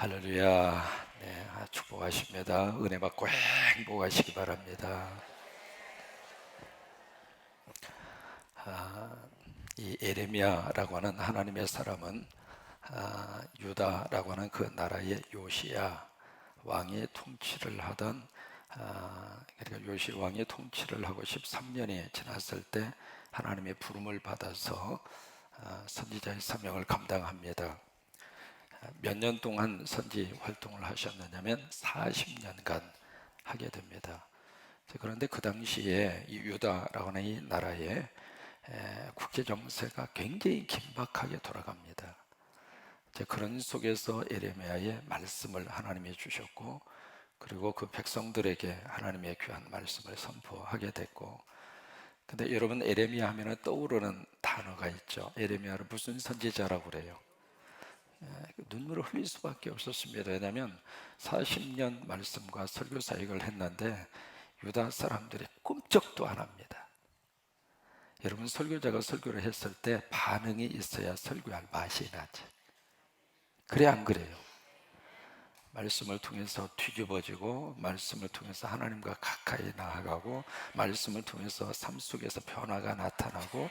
할렐루야. 네, 축복하십니다. 은혜 받고 행복하시기 바랍니다. 아, 이 에레미야라고 하는 하나님의 사람은 유다라고 하는 그 나라의 요시야 왕이 통치를 하던 그러니까 요시 왕이 통치를 하고 13년이 지났을 때 하나님의 부름을 받아서 선지자의 사명을 감당합니다. 몇 년 동안 선지 활동을 하셨느냐면 40년간 하게 됩니다. 그런데 그 당시에 이 유다라고 하는 이 나라의 국제 정세가 굉장히 긴박하게 돌아갑니다. 그런 속에서 에레미야의 말씀을 하나님이 주셨고, 그리고 그 백성들에게 하나님의 귀한 말씀을 선포하게 됐고, 근데 여러분 에레미야 하면 떠오르는 단어가 있죠. 에레미야를 무슨 선지자라고 그래요? 눈물을 흘릴 수밖에 없었습니다. 왜냐하면 40년 말씀과 설교 사역을 했는데 유다 사람들이 꿈쩍도 안 합니다. 여러분 설교자가 설교를 했을 때 반응이 있어야 설교할 맛이 나죠. 그래 안 그래요? 말씀을 통해서 뒤집어지고, 말씀을 통해서 하나님과 가까이 나아가고, 말씀을 통해서 삶 속에서 변화가 나타나고,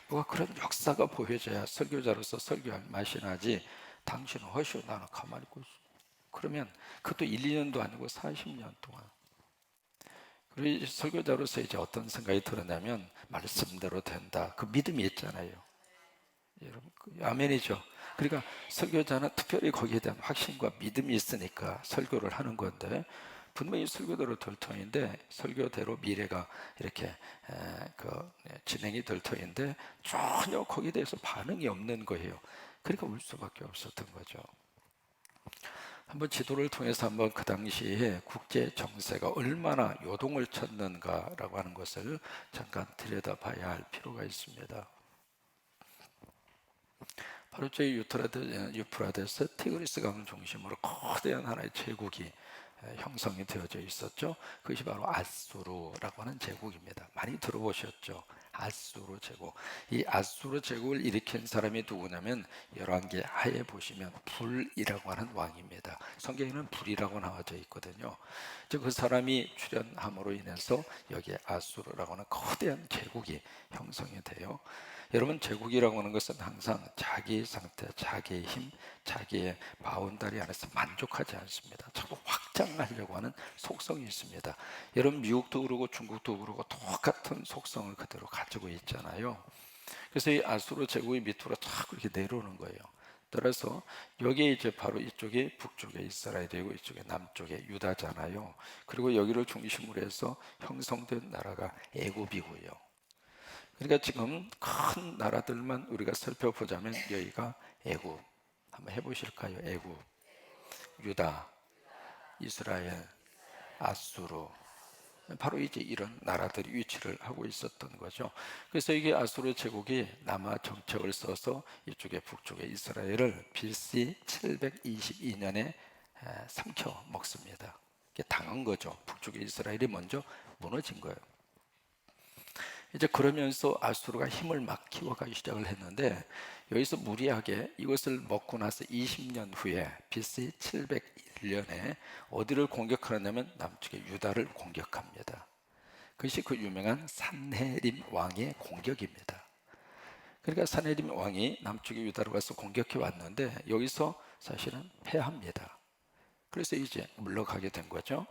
뭐가 그런 역사가 보여져야 설교자로서 설교할 맛이 나지. 당신은 허시오, 나는 가만히 있고 있어. 그러면 그것도 1, 2년도 아니고 40년 동안. 그리고 설교자로서 이제 어떤 생각이 들었냐면 말씀대로 된다, 그 믿음이 있잖아요. 여러분 아멘이죠. 그러니까 설교자는 특별히 거기에 대한 확신과 믿음이 있으니까 설교를 하는 건데, 분명히 설교대로 될 터인데, 설교대로 미래가 이렇게 진행이 될 터인데 전혀 거기에 대해서 반응이 없는 거예요. 그러니까 울 수밖에 없었던 거죠. 한번 지도를 통해서 한번 그 당시에 국제 정세가 얼마나 요동을 쳤는가라고 하는 것을 잠깐 들여다봐야 할 필요가 있습니다. 바로 저희 유프라데스 티그리스 강을 중심으로 거대한 하나의 제국이 형성이 되어져 있었죠. 그것이 바로 아수르라고 하는 제국입니다. 많이 들어보셨죠? 아수르 제국. 이 아수르 제국을 일으킨 사람이 누구냐면 열왕기 하에 보시면 불이라고 하는 왕입니다. 성경에는 불이라고 나와져 있거든요. 그 사람이 출현함으로 인해서 여기에 아수르라고 하는 거대한 제국이 형성이 돼요. 여러분 제국이라고 하는 것은 항상 자기 상태, 자기의 힘, 자기의 바운다리 안에서 만족하지 않습니다. 자꾸 확장하려고 하는 속성이 있습니다. 여러분 미국도 그러고 중국도 그러고 똑같은 속성을 그대로 가지고 있잖아요. 그래서 이 아수르 제국의 밑으로 자꾸 이렇게 내려오는 거예요. 따라서 여기 이제 바로 이쪽이 북쪽에 이스라엘이고 이쪽에 남쪽에 유다잖아요. 그리고 여기를 중심으로 해서 형성된 나라가 애굽이고요. 그러니까 지금 큰 나라들만 우리가 살펴보자면 여기가 애굽, 한번 해보실까요? 애굽, 유다, 이스라엘, 아수르, 바로 이제 이런 나라들이 위치를 하고 있었던 거죠. 그래서 이게 아수르 제국이 남아 정책을 써서 이쪽에 북쪽에 이스라엘을 BC 722년에 삼켜 먹습니다. 이게 당한 거죠. 북쪽에 이스라엘이 먼저 무너진 거예요. 이제 그러면서 아수르가 힘을 막 키워가기 시작을 했는데, 여기서 무리하게 이것을 먹고 나서 20년 후에 BC 701년에 어디를 공격하느냐면 남쪽의 유다를 공격합니다. 그것이 그 유명한 산헤립 왕의 공격입니다. 그러니까 산헤립 왕이 남쪽의 유다로 가서 공격해 왔는데 여기서 사실은 패합니다. 그래서 이제 물러가게 된 거죠.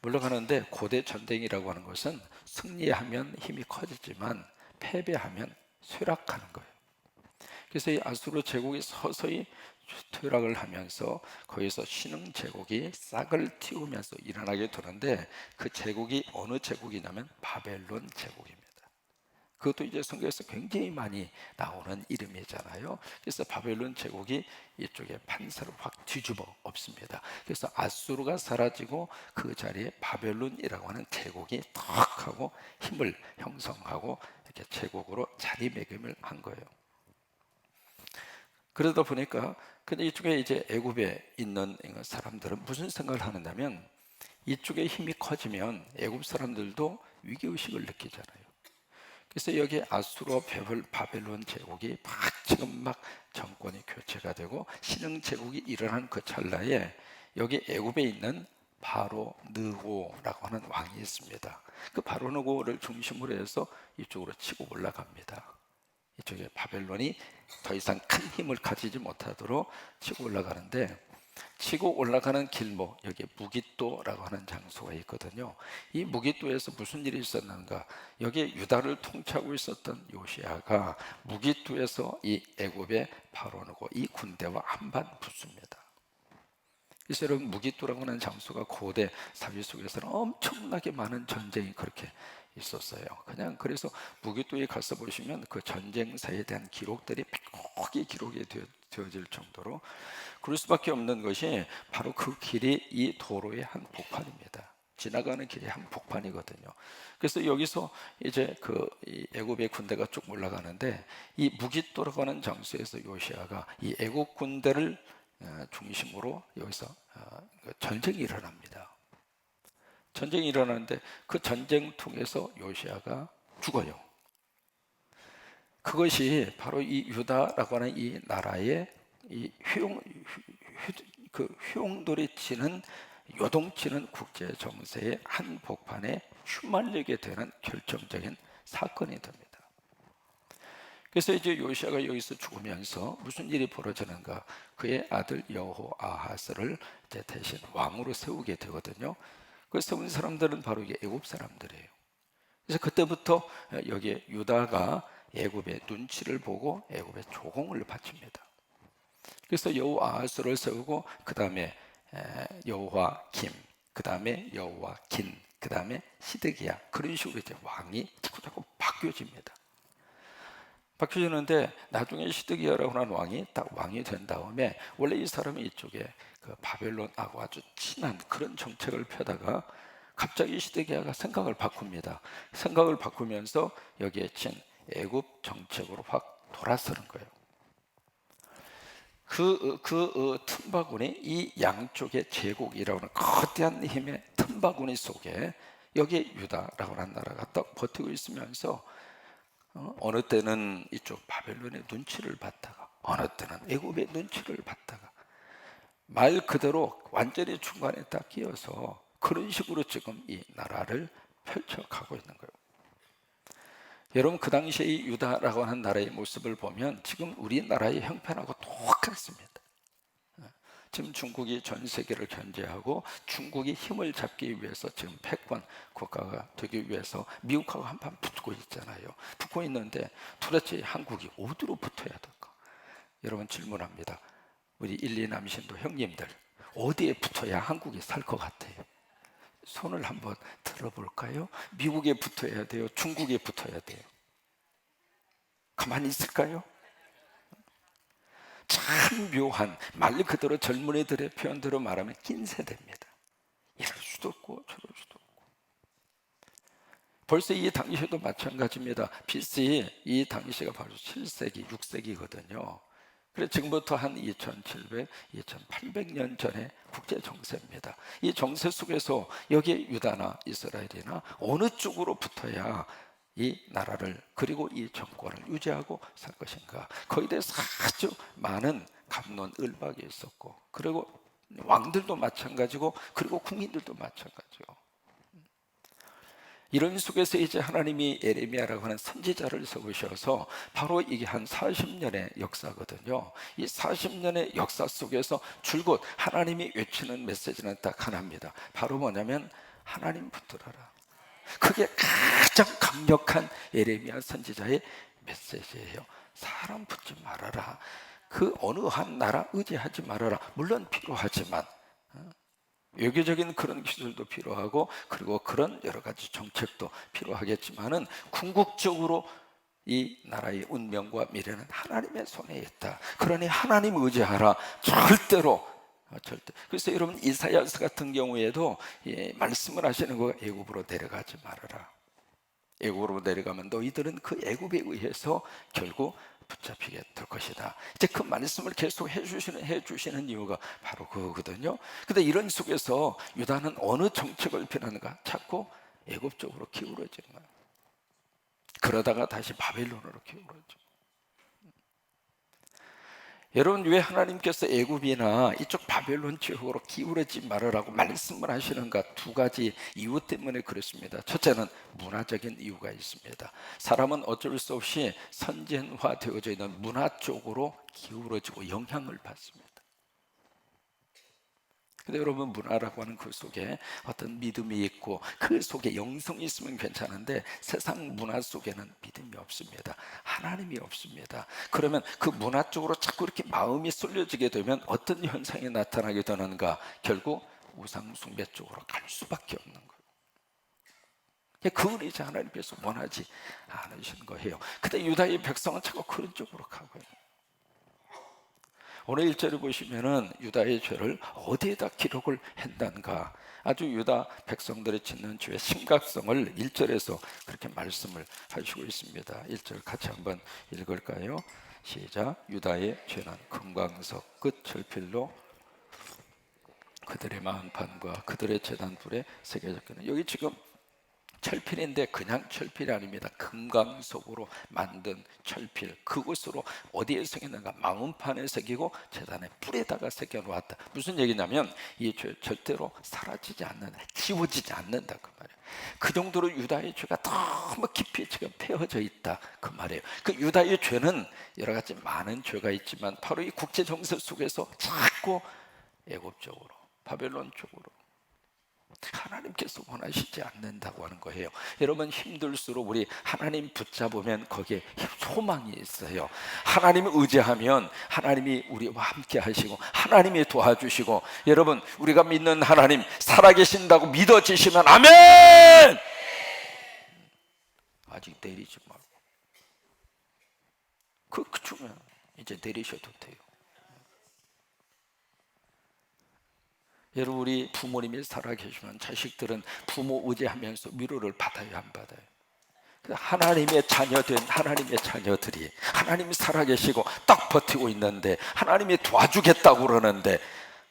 물러가는데 고대 전쟁이라고 하는 것은 승리하면 힘이 커지지만 패배하면 쇠락하는 거예요. 그래서 이 아수르 제국이 서서히 퇴락을 하면서 거기서 신흥 제국이 싹을 틔우면서 일어나게 되는데, 그 제국이 어느 제국이냐면 바벨론 제국입니다. 그것도 이제 성경에서 굉장히 많이 나오는 이름이잖아요. 그래서 바벨론 제국이 이쪽에 판세를 확 뒤집어 엎습니다. 그래서 아수르가 사라지고 그 자리에 바벨론이라고 하는 제국이 탁 하고 힘을 형성하고 이렇게 제국으로 자리매김을 한 거예요. 그러다 보니까 근데 이쪽에 이제 애굽에 있는 사람들은 무슨 생각을 하느냐면, 이쪽에 힘이 커지면 애굽 사람들도 위기의식을 느끼잖아요. 그래서 여기 아수르 바벨론 제국이 막 지금 막 정권이 교체가 되고 신흥 제국이 일어난 그 찰나에 여기 애굽에 있는 바로 느고라고 하는 왕이 있습니다. 그 바로 느고를 중심으로 해서 이쪽으로 치고 올라갑니다. 이쪽에 바벨론이 더 이상 큰 힘을 가지지 못하도록 치고 올라가는데, 치고 올라가는 길목, 여기 무깃도라고 하는 장소가 있거든요. 이 무깃도에서 무슨 일이 있었는가? 여기 유다를 통치하고 있었던 요시아가 무깃도에서 이 애굽의 바로누고 이 군대와 한반 붙습니다. 그래서 여러분, 무깃도라고 하는 장소가 고대 사회 속에서는 엄청나게 많은 전쟁이 그렇게 있었어요. 그냥 그래서 무깃도에 가서 보시면 그 전쟁사에 대한 기록들이 빽빽히 기록이 되어질 정도로, 그럴 수밖에 없는 것이 바로 그 길이 이 도로의 한 복판입니다. 지나가는 길이 한 복판이거든요. 그래서 여기서 이제 이 애굽의 군대가 쭉 올라가는데, 이 무깃도라고 하는 장소에서 요시아가 이 애굽 군대를 중심으로 여기서 전쟁이 일어납니다. 전쟁이 일어나는데 그 전쟁 통해서 요시아가 죽어요. 그것이 바로 이 유다라고 하는 이 나라의 이 휘용돌이 치는, 요동치는 국제 정세의 한 복판에 휘말리게 되는 결정적인 사건이 됩니다. 그래서 이제 요시아가 여기서 죽으면서 무슨 일이 벌어지는가? 그의 아들 여호아하스를 이제 대신 왕으로 세우게 되거든요. 그 세운 사람들은 바로 이게 애굽 사람들이에요. 그래서 그때부터 여기에 유다가 애굽의 눈치를 보고 애굽의 조공을 바칩니다. 그래서 여호아하스를 세우고 그 다음에 여호와김, 그 다음에 여호와긴, 그 다음에 시드기야, 그런 식으로 이제 왕이 자꾸 바뀌어집니다. 바뀌어지는데 나중에 시드기야라고 하는 왕이 딱 왕이 된 다음에, 원래 이 사람이 이쪽에 그 바벨론하고 아주 친한 그런 정책을 펴다가 갑자기 시드기야가 생각을 바꿉니다. 생각을 바꾸면서 여기에 친 애굽 정책으로 확 돌아서는 거예요. 틈바구니, 이 양쪽의 제국이라고 하는 거대한 힘의 틈바구니 속에 여기에 유다라고 하는 나라가 딱 버티고 있으면서 어느 때는 이쪽 바벨론의 눈치를 봤다가 어느 때는 애굽의 눈치를 봤다가, 말 그대로 완전히 중간에 딱 끼어서 그런 식으로 지금 이 나라를 펼쳐가고 있는 거예요. 여러분, 그 당시에 이 유다라고 하는 나라의 모습을 보면 지금 우리나라의 형편하고 똑같습니다. 지금 중국이 전 세계를 견제하고 중국이 힘을 잡기 위해서 지금 패권 국가가 되기 위해서 미국하고 한판 붙고 있잖아요. 붙고 있는데 도대체 한국이 어디로 붙어야 될까? 여러분, 질문합니다. 우리 1, 2 남신도 형님들, 어디에 붙어야 한국이 살 것 같아요? 손을 한번 들어볼까요? 미국에 붙어야 돼요? 중국에 붙어야 돼요? 가만히 있을까요? 참 묘한, 말 그대로 젊은이들의 표현대로 말하면 낀 세대입니다. 이럴 수도 없고 저럴 수도 없고. 벌써 이 당시에도 마찬가지입니다. BC 이 당시가 바로 7세기, 6세기거든요. 그래서 지금부터 한 2700, 2800년 전의 국제 정세입니다. 이 정세 속에서 여기에 유다나 이스라엘이나 어느 쪽으로 붙어야 이 나라를, 그리고 이 정권을 유지하고 살 것인가, 거기에 대해서 아주 많은 갑론을박이 있었고, 그리고 왕들도 마찬가지고, 그리고 국민들도 마찬가지고. 이런 속에서 이제 하나님이 예레미야라고 하는 선지자를 세우셔서, 바로 이게 한 40년의 역사거든요. 이 40년의 역사 속에서 줄곧 하나님이 외치는 메시지는 딱 하나입니다. 바로 뭐냐면 하나님 붙들어라. 그게 가장 강력한 예레미야 선지자의 메시지예요. 사람 붙지 말아라. 그 어느 한 나라 의지하지 말아라. 물론 필요하지만 외교적인 그런 기술도 필요하고, 그리고 그런 여러 가지 정책도 필요하겠지만은 궁극적으로 이 나라의 운명과 미래는 하나님의 손에 있다. 그러니 하나님 의지하라. 절대. 그래서 여러분, 이사야서 같은 경우에도 말씀을 하시는 거가 애굽으로 내려가지 말아라. 애굽으로 내려가면 너희들은 그 애굽에 의해서 결국 붙잡히게 될 것이다. 이제 그 말씀을 계속 해주시는 이유가 바로 그거거든요. 근데 이런 속에서 유다는 어느 정책을 펴는가? 자꾸 애굽 쪽으로 기울어지는 거예요. 그러다가 다시 바벨론으로 기울어져. 여러분, 왜 하나님께서 애굽이나 이쪽 바벨론 지역으로 기울이지 말으라고 말씀을 하시는가? 두 가지 이유 때문에 그렇습니다. 첫째는 문화적인 이유가 있습니다. 사람은 어쩔 수 없이 선진화되어져 있는 문화 쪽으로 기울어지고 영향을 받습니다. 근데 여러분, 문화라고 하는 그 속에 어떤 믿음이 있고 그 속에 영성이 있으면 괜찮은데 세상 문화 속에는 믿음이 없습니다. 하나님이 없습니다. 그러면 그 문화 쪽으로 자꾸 이렇게 마음이 쏠려지게 되면 어떤 현상이 나타나게 되는가? 결국 우상 숭배 쪽으로 갈 수밖에 없는 거예요. 그걸 이제 하나님께서 원하지 않으신 거예요. 근데 유다의 백성은 자꾸 그런 쪽으로 가고요. 오늘 1절을 보시면은 유다의 죄를 어디에다 기록을 했는가? 아주 유다 백성들이 짓는 죄의 심각성을 1절에서 그렇게 말씀을 하시고 있습니다. 1절 같이 한번 읽을까요? 시작. 유다의 죄는 금광석 끝 철필로 그들의 마음판과 그들의 제단불에 새겨졌거든요. 여기 지금 철필인데 그냥 철필이 아닙니다. 금강석으로 만든 철필, 그것으로 어디에 새겼는가? 마음판에 새기고 제단의 뿔에다가 새겨놓았다. 무슨 얘기냐면 이 죄 절대로 사라지지 않는다, 지워지지 않는다 그 말이에요. 그 정도로 유다의 죄가 너무 깊이 지금 패어져 있다 그 말이에요. 그 유다의 죄는 여러 가지 많은 죄가 있지만 바로 이 국제 정세 속에서 자꾸 애굽 쪽으로, 바벨론 쪽으로 하나님께서 원하시지 않는다고 하는 거예요. 여러분, 힘들수록 우리 하나님 붙잡으면 거기에 소망이 있어요. 하나님을 의지하면 하나님이 우리와 함께 하시고 하나님이 도와주시고, 여러분, 우리가 믿는 하나님 살아계신다고 믿어지시면 아멘! 아직 내리지 말고 그쯤에 이제 내리셔도 돼요. 여러분, 우리 부모님이 살아계시면 자식들은 부모 의지하면서 위로를 받아요, 안 받아요? 하나님의 자녀된 하나님의 자녀들이 하나님이 살아계시고 딱 버티고 있는데 하나님이 도와주겠다고 그러는데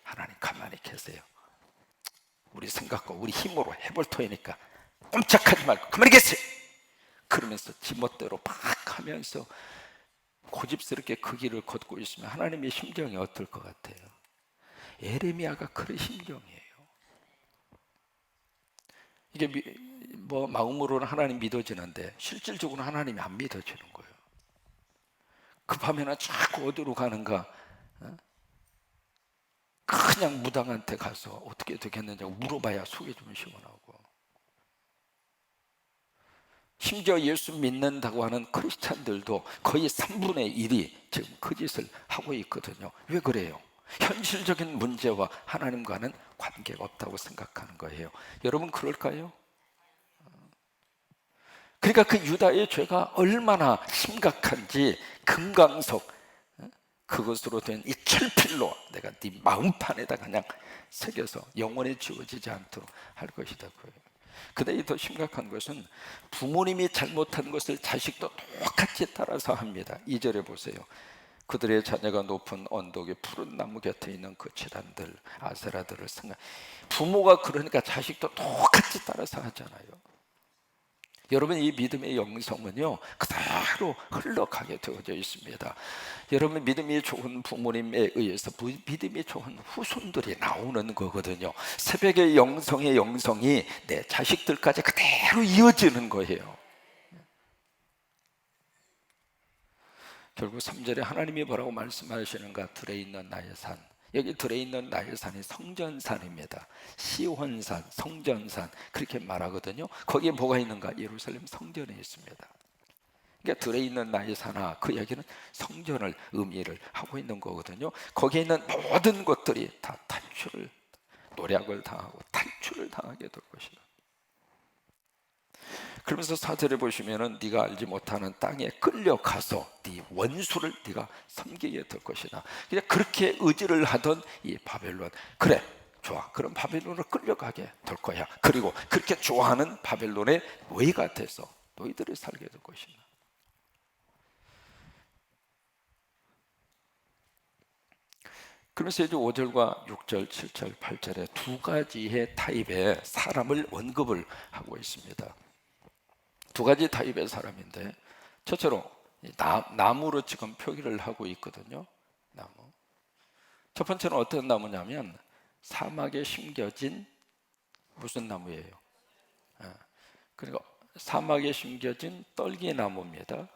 하나님 가만히 계세요. 우리 생각과 우리 힘으로 해볼 터이니까 꼼짝하지 말고 가만히 계세요. 그러면서 지멋대로 막 하면서 고집스럽게 그 길을 걷고 있으면 하나님의 심정이 어떨 것 같아요? 에레미야가 그런 심정이에요. 이게 뭐 마음으로는 하나님 믿어지는데 실질적으로 하나님이 안 믿어지는 거예요. 급하면 자꾸 어디로 가는가? 그냥 무당한테 가서 어떻게 되겠느냐고 물어봐야 속이 좀 시원하고, 심지어 예수 믿는다고 하는 크리스찬들도 거의 3분의 1이 지금 그 짓을 하고 있거든요. 왜 그래요? 현실적인 문제와 하나님과는 관계가 없다고 생각하는 거예요. 여러분, 그럴까요? 그러니까 그 유다의 죄가 얼마나 심각한지 금강석, 그것으로 된 이 철필로 내가 네 마음판에다 그냥 새겨서 영원히 지워지지 않도록 할 것이다고요. 근데 더 심각한 것은 부모님이 잘못한 것을 자식도 똑같이 따라서 합니다. 2절에 보세요. 그들의 자녀가 높은 언덕에 푸른 나무 곁에 있는 그 제단들, 아세라들을 생각. 부모가 그러니까 자식도 똑같이 따라서 하잖아요. 여러분, 이 믿음의 영성은요 그대로 흘러가게 되어져 있습니다. 여러분, 믿음이 좋은 부모님에 의해서 믿음이 좋은 후손들이 나오는 거거든요. 새벽의 영성이 내 자식들까지 그대로 이어지는 거예요. 결국 3절에 하나님이 뭐라고 말씀하시는가? 들에 있는 나의 산. 여기 들에 있는 나의 산이 성전산입니다. 시온산, 성전산 그렇게 말하거든요. 거기에 뭐가 있는가? 예루살렘 성전에 있습니다. 그러니까 들에 있는 나의 산아, 그 얘기는 성전을 의미를 하고 있는 거거든요. 거기에 있는 모든 것들이 다 탈출을, 노력을 당하고 탈출을 당하게 될 것이다. 그러면서 4절에 보시면은 네가 알지 못하는 땅에 끌려가서 네 원수를 네가 섬기게 될 것이다. 그냥 그렇게 의지를 하던 이 바벨론, 그래 좋아, 그럼 바벨론으로 끌려가게 될 거야. 그리고 그렇게 좋아하는 바벨론의 노예가 돼서 너희들이 살게 될 것이다. 그래서 이제 5절과 6절, 7절, 8절에 두 가지의 타입의 사람을 언급을 하고 있습니다. 두 가지 타입의 사람인데, 첫째로 나무로 지금 표기를 하고 있거든요. 나무. 첫 번째는 어떤 나무냐면 사막에 심겨진 무슨 나무예요? 그러니까 사막에 심겨진 떨기나무입니다.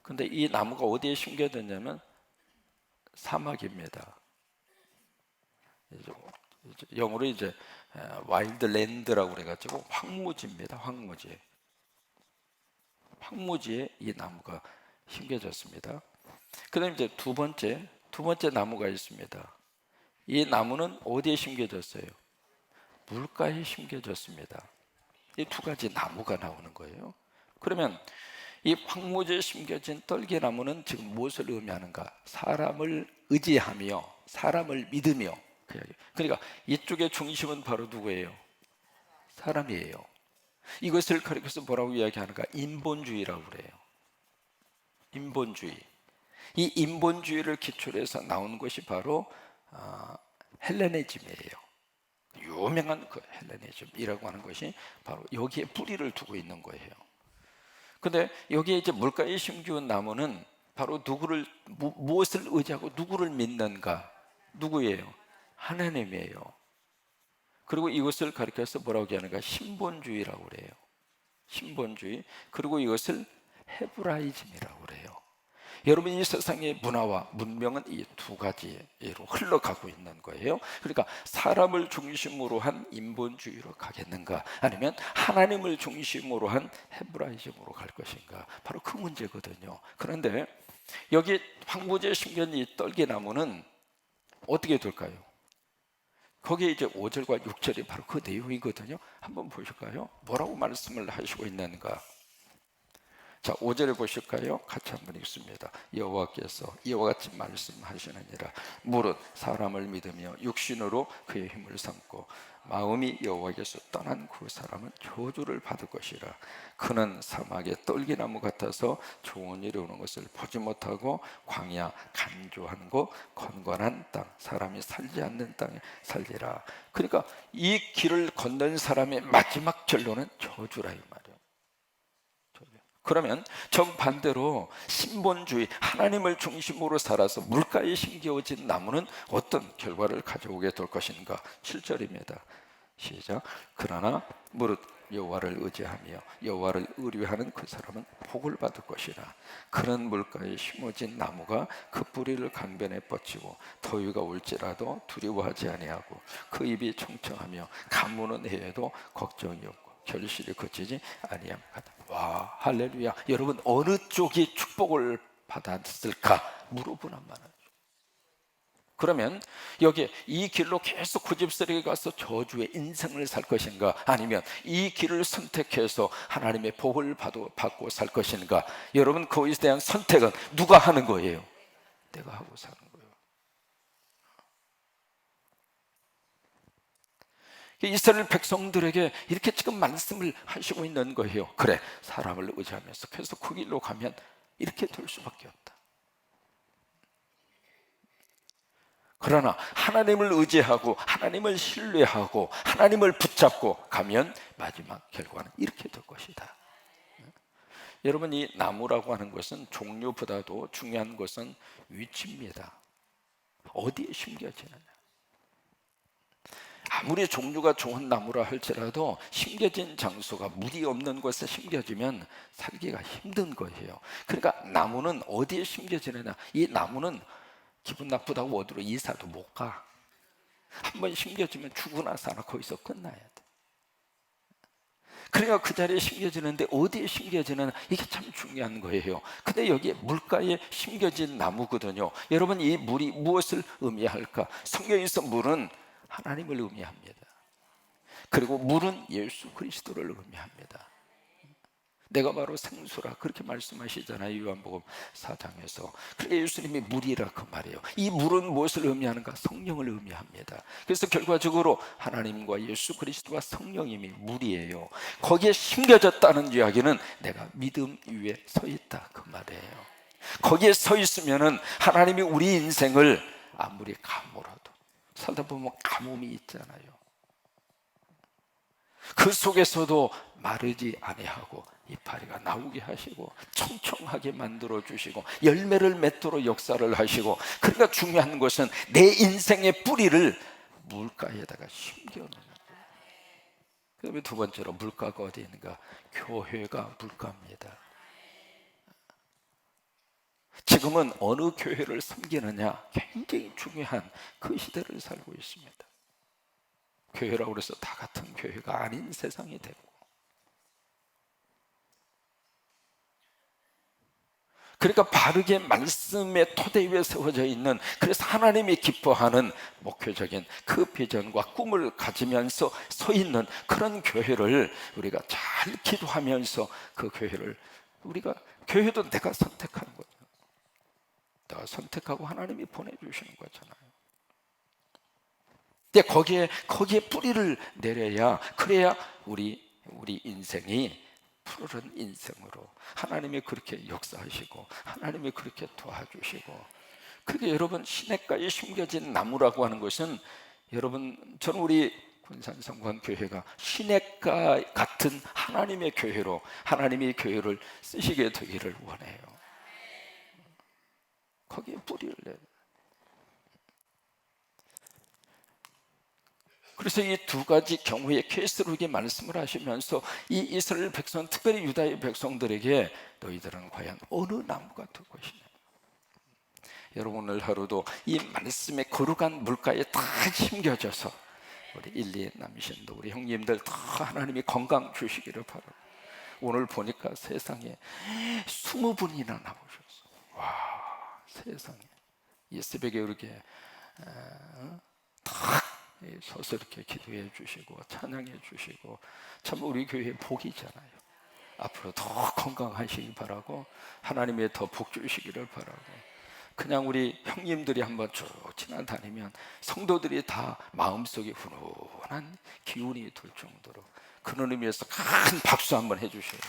근데 이 나무가 어디에 심겨졌냐면 사막입니다. 영어로 이제 와일드랜드라고 그래가지고 황무지입니다. 황무지. 황무지에 이 나무가 심겨졌습니다. 그다음 이제 두 번째 나무가 있습니다. 이 나무는 어디에 심겨졌어요? 물가에 심겨졌습니다. 이 두 가지 나무가 나오는 거예요. 그러면 이 황무지에 심겨진 떨기나무는 지금 무엇을 의미하는가? 사람을 의지하며 사람을 믿으며. 그러니까 이쪽의 중심은 바로 누구예요? 사람이에요. 이것을 가리켜서 뭐라고 이야기하는가? 인본주의라고 그래요. 인본주의. 이 인본주의를 기초로 해서 나오는 것이 바로 헬레니즘이에요. 유명한 그 헬레니즘이라고 하는 것이 바로 여기에 뿌리를 두고 있는 거예요. 근데 여기에 이제 물가에 심기운 나무는 바로 무엇을 의지하고 누구를 믿는가? 누구예요? 하나님이에요. 그리고 이것을 가리켜서 뭐라고 하는가? 신본주의라고 그래요. 신본주의. 그리고 이것을 헤브라이즘이라고 그래요. 여러분, 이 세상의 문화와 문명은 이 두 가지로 흘러가고 있는 거예요. 그러니까 사람을 중심으로 한 인본주의로 가겠는가, 아니면 하나님을 중심으로 한 헤브라이즘으로 갈 것인가, 바로 그 문제거든요. 그런데 여기 황무지에 심겨진 이 떨기나무는 어떻게 될까요? 거기에 이제 5절과 6절이 바로 그 내용이거든요. 한번 보실까요? 뭐라고 말씀을 하시고 있는가? 자, 5절에 보실까요? 같이 한번 읽습니다. 여호와께서 이와 같이 말씀하시느니라. 무릇 사람을 믿으며 육신으로 그의 힘을 삼고 마음이 여호와께서 떠난 그 사람은 저주를 받을 것이라. 그는 사막의 떨기나무 같아서 좋은 일이 오는 것을 보지 못하고 광야 간조한 곳 건건한 땅 사람이 살지 않는 땅에 살리라. 그러니까 이 길을 걷는 사람의 마지막 결론은 저주라 이 말이에요. 그러면 정반대로 신본주의, 하나님을 중심으로 살아서 물가에 심겨진 나무는 어떤 결과를 가져오게 될 것인가? 7절입니다. 시작. 그러나 무릇 여호와를 의지하며 여호와를 의뢰하는 그 사람은 복을 받을 것이라. 그런 물가에 심어진 나무가 그 뿌리를 강변에 뻗치고 더위가 올지라도 두려워하지 아니하고 그 입이 청청하며 가무는 해에도 걱정이 없고 결실이 그치지 아니함하다. 와, 할렐루야. 여러분, 어느 쪽이 축복을 받았을까 물어보란 말이에요. 그러면 여기 이 길로 계속 고집스럽게 가서 저주의 인생을 살 것인가, 아니면 이 길을 선택해서 하나님의 복을 받고 살 것인가? 여러분, 그것에 대한 선택은 누가 하는 거예요? 내가 하고 사는 거예요. 이스라엘 백성들에게 이렇게 지금 말씀을 하시고 있는 거예요. 그래, 사람을 의지하면서 계속 그 길로 가면 이렇게 될 수밖에 없다. 그러나 하나님을 의지하고 하나님을 신뢰하고 하나님을 붙잡고 가면 마지막 결과는 이렇게 될 것이다. 여러분, 이 나무라고 하는 것은 종류보다도 중요한 것은 위치입니다. 어디에 심겨지느냐. 아무리 종류가 좋은 나무라 할지라도 심겨진 장소가 물이 없는 곳에 심겨지면 살기가 힘든 거예요. 그러니까 나무는 어디에 심겨지느냐. 이 나무는 기분 나쁘다고 어디로 이사도 못 가. 한번 심겨지면 죽으나 사나 거기서 끝나야 돼. 그러니까 그 자리에 심겨지는데 어디에 심겨지느냐, 이게 참 중요한 거예요. 근데 여기에 물가에 심겨진 나무거든요. 여러분, 이 물이 무엇을 의미할까? 성경에서 물은 하나님을 의미합니다. 그리고 물은 예수 그리스도를 의미합니다. 내가 바로 생수라 그렇게 말씀하시잖아요. 요한복음 4장에서. 그러니까 예수님이 물이라 그 말이에요. 이 물은 무엇을 의미하는가? 성령을 의미합니다. 그래서 결과적으로 하나님과 예수 그리스도와 성령님이 물이에요. 거기에 심겨졌다는 이야기는 내가 믿음 위에 서 있다 그 말이에요. 거기에 서 있으면은 하나님이 우리 인생을 아무리 가물어도, 살다 보면 가뭄이 있잖아요. 그 속에서도 마르지 아니하고 이파리가 나오게 하시고 청청하게 만들어 주시고 열매를 맺도록 역사를 하시고, 그러니까 중요한 것은 내 인생의 뿌리를 물가에다가 심겨놓는 거예요. 그다음에 두 번째로 물가가 어디 있는가? 교회가 물가입니다. 지금은 어느 교회를 섬기느냐 굉장히 중요한 그 시대를 살고 있습니다. 교회라고 해서 다 같은 교회가 아닌 세상이 되고, 그러니까 바르게 말씀의 토대 위에 세워져 있는, 그래서 하나님이 기뻐하는 목표적인 그 비전과 꿈을 가지면서 서 있는 그런 교회를 우리가 잘 기도하면서, 그 교회를 우리가, 교회도 내가 선택하는 거예요. 내가 선택하고 하나님이 보내주시는 거잖아요. 근데 거기에 뿌리를 내려야, 그래야 우리 인생이 푸른 인생으로 하나님이 그렇게 역사하시고 하나님이 그렇게 도와주시고. 그게 여러분, 시냇가에 심겨진 나무라고 하는 것은, 여러분, 저는 우리 군산성광교회가 시냇가 같은 하나님의 교회로 하나님이 교회를 쓰시게 되기를 원해요. 거기에 뿌리를 내요. 그래서 이 두 가지 경우의 케이스로 이게 말씀을 하시면서, 이 이스라엘 백성, 특별히 유다의 백성들에게 너희들은 과연 어느 나무가 될 것이냐. 여러분, 오늘 하루도 이 말씀의 거룩한 물가에 다 심겨져서 우리 1, 2 남으신 우리 형님들 다 하나님이 건강 주시기를 바라고. 오늘 보니까 세상에 20분이나 나오셨어. 와, 세상에. 이 새벽에 이렇게 다 서서 이렇게 기도해 주시고 찬양해 주시고, 참 우리 교회 복이잖아요. 앞으로 더 건강하시기 바라고, 하나님의 더 복 주시기를 바라고. 그냥 우리 형님들이 한번 쭉 지나다니면 성도들이 다 마음속에 훈훈한 기운이 돌 정도로, 그런 의미에서 큰 박수 한번 해주셔요.